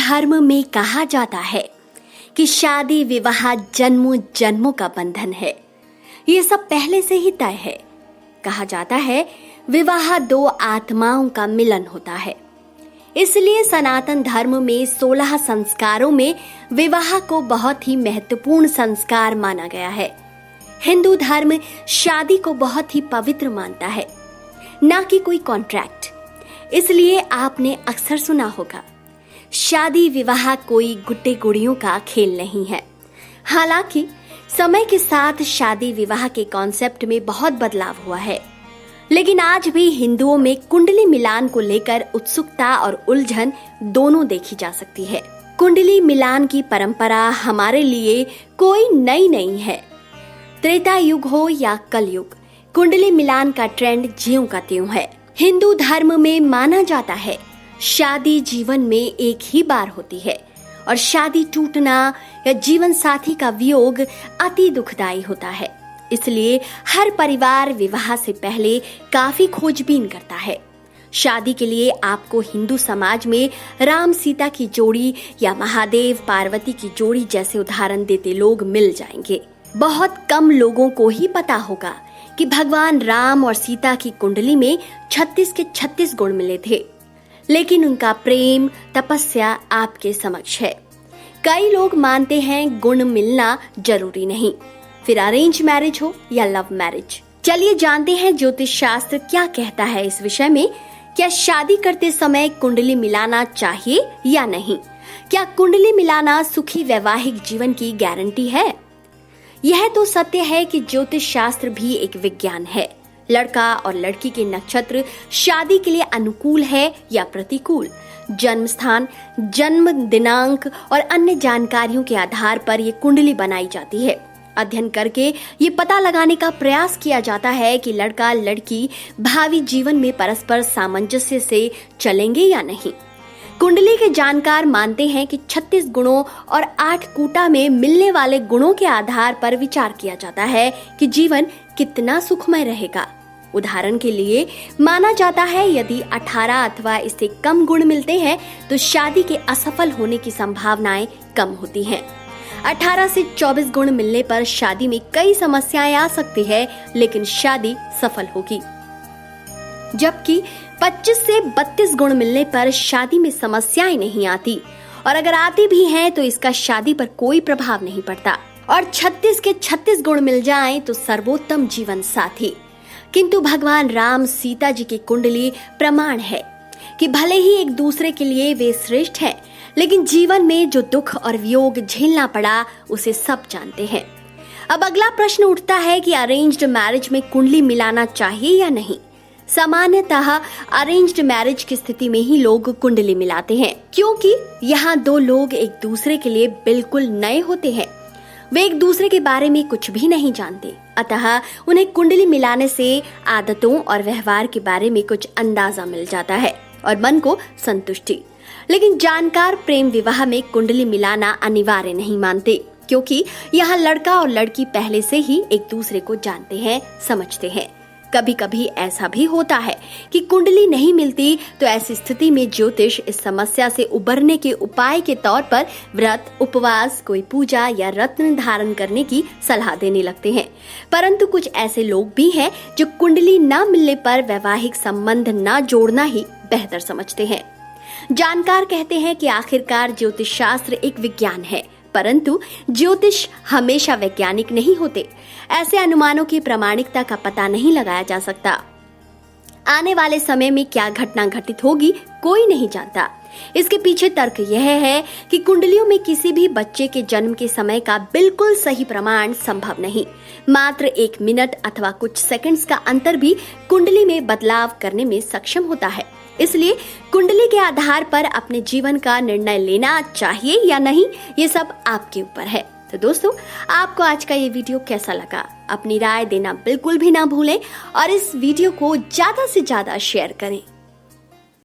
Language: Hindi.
धर्म में कहा जाता है कि शादी विवाह जन्मों जन्मों का बंधन है। ये सब पहले से ही तय है। कहा जाता है विवाह दो आत्माओं का मिलन होता है। इसलिए सनातन धर्म में 16 संस्कारों में विवाह को बहुत ही महत्वपूर्ण संस्कार माना गया है। हिंदू धर्म शादी को बहुत ही पवित्र मानता है, ना कि कोई कॉन्ट्रैक्ट। इसलिए आपने अक्सर सुना होगा, शादी विवाह कोई गुड्डे गुड़ियों का खेल नहीं है। हालांकि समय के साथ शादी विवाह के कॉन्सेप्ट में बहुत बदलाव हुआ है, लेकिन आज भी हिंदुओं में कुंडली मिलान को लेकर उत्सुकता और उलझन दोनों देखी जा सकती है। कुंडली मिलान की परंपरा हमारे लिए कोई नई नहीं है। त्रेता युग हो या कलयुग, कुंडली मिलान का ट्रेंड ज्यों का त्यों है। हिंदू धर्म में माना जाता है शादी जीवन में एक ही बार होती है और शादी टूटना या जीवन साथी का वियोग अति दुखदायी होता है। इसलिए हर परिवार विवाह से पहले काफी खोजबीन करता है। शादी के लिए आपको हिंदू समाज में राम सीता की जोड़ी या महादेव पार्वती की जोड़ी जैसे उदाहरण देते लोग मिल जाएंगे। बहुत कम लोगों को ही पता होगा कि भगवान राम और सीता की कुंडली में 36 के 36 गुण मिले थे, लेकिन उनका प्रेम तपस्या आपके समक्ष है। कई लोग मानते हैं गुण मिलना जरूरी नहीं, फिर अरेंज मैरिज हो या लव मैरिज। चलिए जानते हैं ज्योतिष शास्त्र क्या कहता है इस विषय में। क्या शादी करते समय कुंडली मिलाना चाहिए या नहीं? क्या कुंडली मिलाना सुखी वैवाहिक जीवन की गारंटी है? यह तो सत्य है कि ज्योतिष शास्त्र भी एक विज्ञान है। लड़का और लड़की के नक्षत्र शादी के लिए अनुकूल है या प्रतिकूल, जन्म स्थान, जन्म दिनांक और अन्य जानकारियों के आधार पर ये कुंडली बनाई जाती है। अध्ययन करके ये पता लगाने का प्रयास किया जाता है कि लड़का लड़की भावी जीवन में परस्पर सामंजस्य से चलेंगे या नहीं। कुंडली के जानकार मानते हैं कि 36 गुणों और 8 कूटा में मिलने वाले गुणों के आधार पर विचार किया जाता है कि जीवन कितना सुखमय रहेगा। उदाहरण के लिए माना जाता है यदि 18 अथवा इससे कम गुण मिलते हैं तो शादी के असफल होने की संभावनाएं कम होती हैं। 18 से 24 गुण मिलने पर शादी में कई समस्याएं आ सकती है, लेकिन शादी सफल होगी। जबकि 25 से 32 गुण मिलने पर शादी में समस्याएं नहीं आती, और अगर आती भी हैं तो इसका शादी पर कोई प्रभाव नहीं पड़ता। और 36 के 36 गुण मिल जाएं तो सर्वोत्तम जीवन साथी। किंतु भगवान राम सीता जी की कुंडली प्रमाण है कि भले ही एक दूसरे के लिए वे श्रेष्ठ हैं, लेकिन जीवन में जो दुख और वियोग झेलना पड़ा उसे सब जानते हैं। अब अगला प्रश्न उठता है कि अरेंज्ड मैरिज में कुंडली मिलाना चाहिए या नहीं। सामान्यतः अरेंज्ड मैरिज की स्थिति में ही लोग कुंडली मिलाते हैं, क्योंकि यहाँ दो लोग एक दूसरे के लिए बिल्कुल नए होते हैं। वे एक दूसरे के बारे में कुछ भी नहीं जानते, अतः उन्हें कुंडली मिलाने से आदतों और व्यवहार के बारे में कुछ अंदाजा मिल जाता है और मन को संतुष्टि। लेकिन जानकार प्रेम विवाह में कुंडली मिलाना अनिवार्य नहीं मानते, क्योंकि यहाँ लड़का और लड़की पहले से ही एक दूसरे को जानते हैं, समझते हैं। कभी कभी ऐसा भी होता है कि कुंडली नहीं मिलती, तो ऐसी स्थिति में ज्योतिष इस समस्या से उबरने के उपाय के तौर पर व्रत, उपवास, कोई पूजा या रत्न धारण करने की सलाह देने लगते हैं। परंतु कुछ ऐसे लोग भी हैं जो कुंडली न मिलने पर वैवाहिक संबंध न जोड़ना ही बेहतर समझते हैं। जानकार कहते हैं कि आखिरकार ज्योतिष शास्त्र एक विज्ञान है, परंतु ज्योतिष हमेशा वैज्ञानिक नहीं होते। ऐसे अनुमानों की प्रामाणिकता का पता नहीं लगाया जा सकता। आने वाले समय में क्या घटना घटित होगी कोई नहीं जानता। इसके पीछे तर्क यह है कि कुंडलियों में किसी भी बच्चे के जन्म के समय का बिल्कुल सही प्रमाण संभव नहीं। मात्र 1 मिनट अथवा कुछ सेकंड्स का अंतर भी कुंडली में बदलाव करने में सक्षम होता है। इसलिए कुंडली के आधार पर अपने जीवन का निर्णय लेना चाहिए या नहीं, ये सब आपके ऊपर है। तो दोस्तों, आपको आज का ये वीडियो कैसा लगा? अपनी राय देना बिल्कुल भी ना भूलें और इस वीडियो को ज्यादा से ज्यादा शेयर करें।